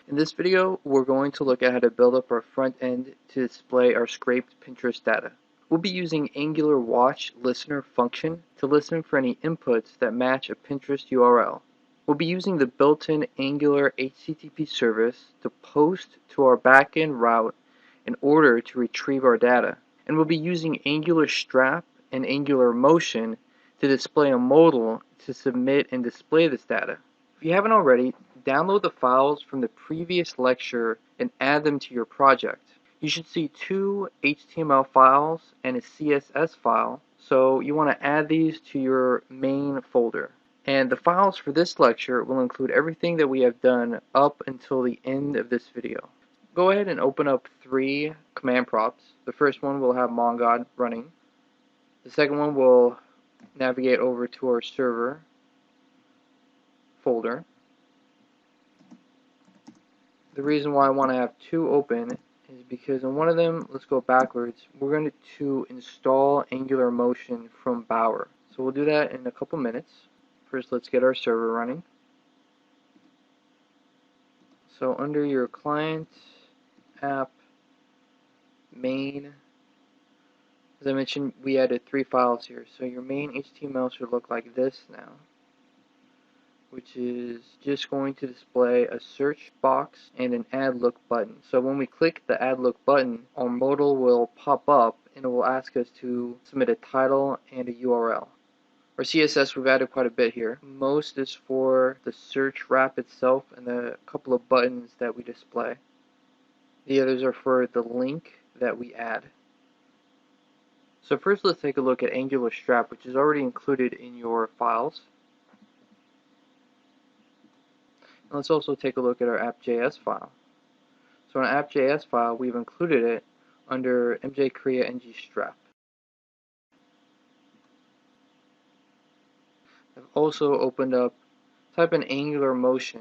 In this video, we're going to look at how to build up our front end to display our scraped Pinterest data. We'll be using Angular Watch Listener function to listen for any inputs that match a Pinterest URL. We'll be using the built-in Angular HTTP service to post to our backend route in order to retrieve our data. And we'll be using Angular Strap and Angular Motion to display a modal to submit and display this data. If you haven't already, download the files from the previous lecture and add them to your project. You should see two HTML files and a CSS file, so you want to add these to your main folder. And the files for this lecture will include everything that we have done up until the end of this video. Go ahead and open up three command prompts. The first one will have mongod running. The second one will navigate over to our server folder. The reason why I want to have two open is because in one of them, let's go backwards, we're going to install Angular Motion from Bower. So we'll do that in a couple minutes. First, let's get our server running. So under your client, app, main, as I mentioned, we added three files here. So your main HTML should look like this now, which is just going to display a search box and an add look button. So when we click the add look button, our modal will pop up and it will ask us to submit a title and a URL. Our CSS, we've added quite a bit here. Most is for the search wrap itself and the couple of buttons that we display. The others are for the link that we add. So first, let's take a look at Angular Strap, which is already included in your files. Let's also take a look at our app.js file. So in our app.js file, we've included it under mjcrea ngstrap. I've also opened up, type in Angular Motion,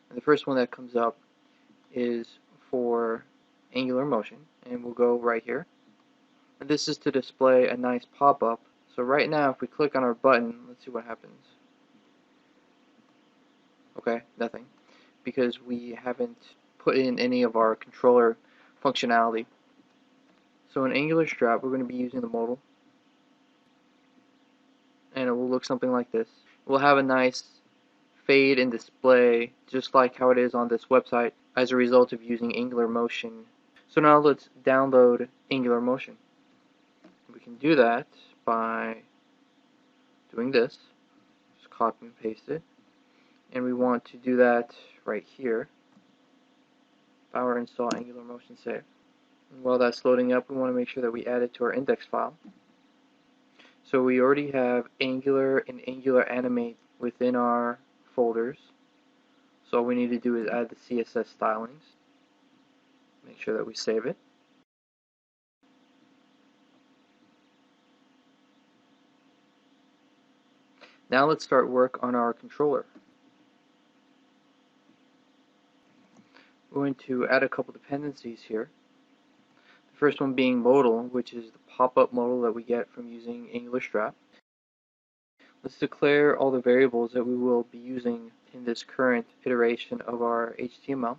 and the first one that comes up is for Angular Motion, and we'll go right here. And this is to display a nice pop-up. So right now, if we click on our button, let's see what happens. Okay, nothing, because we haven't put in any of our controller functionality. So in Angular Strap, we're going to be using the modal, and it will look something like this. We'll have a nice fade and display, just like how it is on this website, as a result of using Angular Motion. So now let's download Angular Motion. We can do that by doing this. Just copy and paste it. And we want to do that right here. Bower install Angular Motion save. And while that's loading up, we want to make sure that we add it to our index file. So we already have Angular and Angular Animate within our folders. So all we need to do is add the CSS stylings. Make sure that we save it. Now let's start work on our controller. We're going to add a couple dependencies here. The first one being modal, which is the pop-up modal that we get from using Angular Strap. Let's declare all the variables that we will be using in this current iteration of our HTML.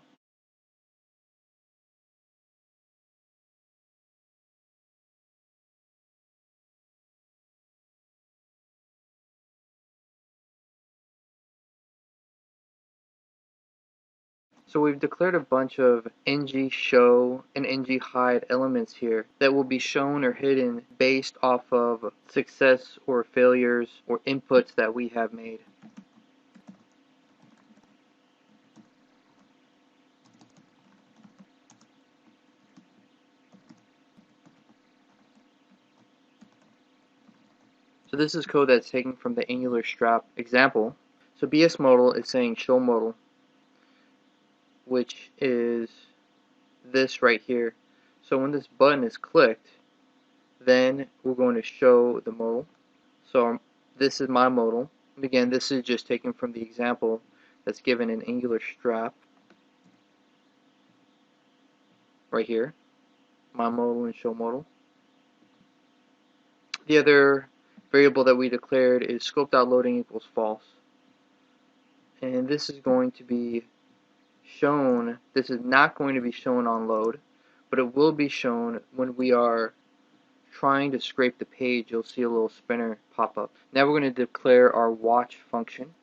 So we've declared a bunch of ng-show and ng-hide elements here that will be shown or hidden based off of success or failures or inputs that we have made. So this is code that's taken from the Angular Strap example. So BS modal is saying show modal, which is this right here. So when this button is clicked, then we're going to show the modal. So this is my modal. And again, this is just taken from the example that's given in Angular Strap. Right here, my modal and show modal. The other variable that we declared is scope.loading equals false. And this is going to be shown, this is not going to be shown on load, but it will be shown when we are trying to scrape the page. You'll see a little spinner pop up. Now we're going to declare our watch function.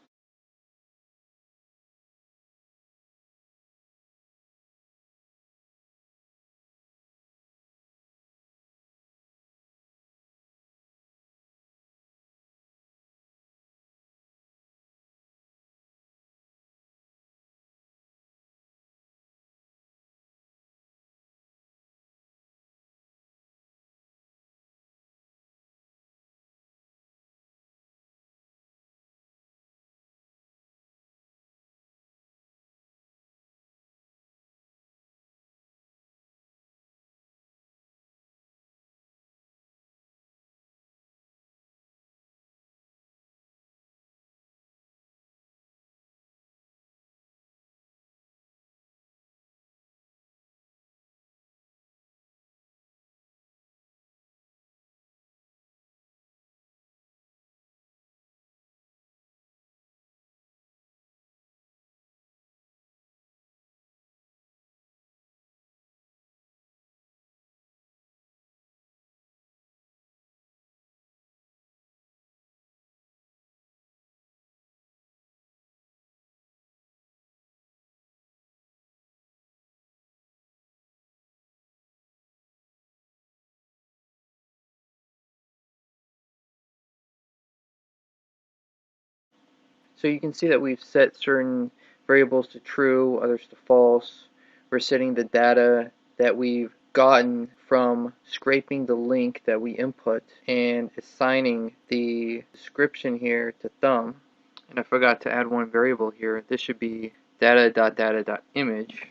So you can see that we've set certain variables to true, others to false. We're setting the data that we've gotten from scraping the link that we input and assigning the description here to thumb. And I forgot to add one variable here. This should be data.data.image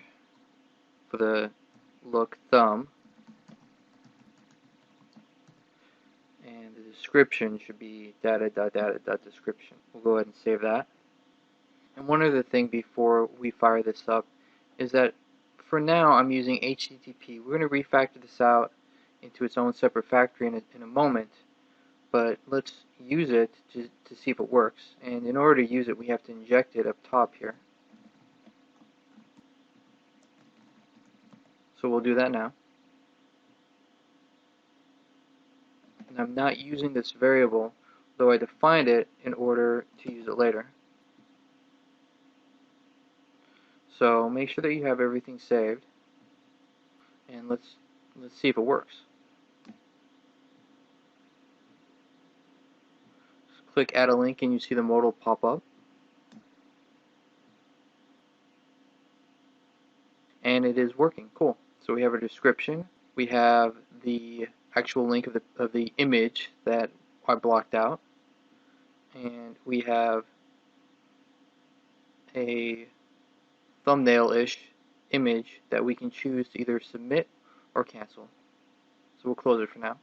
for the look thumb. And the description should be data.data.description. We'll go ahead and save that. And one other thing before we fire this up is that for now I'm using HTTP. We're going to refactor this out into its own separate factory in a moment, but let's use it to see if it works. And in order to use it, we have to inject it up top here. So we'll do that now. And I'm not using this variable, though I defined it in order to use it later. So make sure that you have everything saved, and let's see if it works. Just click add a link and you see the modal pop up. And it is working. Cool. So we have a description. We have the actual link of the image that I blocked out, and we have a thumbnail-ish image that we can choose to either submit or cancel. So we'll close it for now.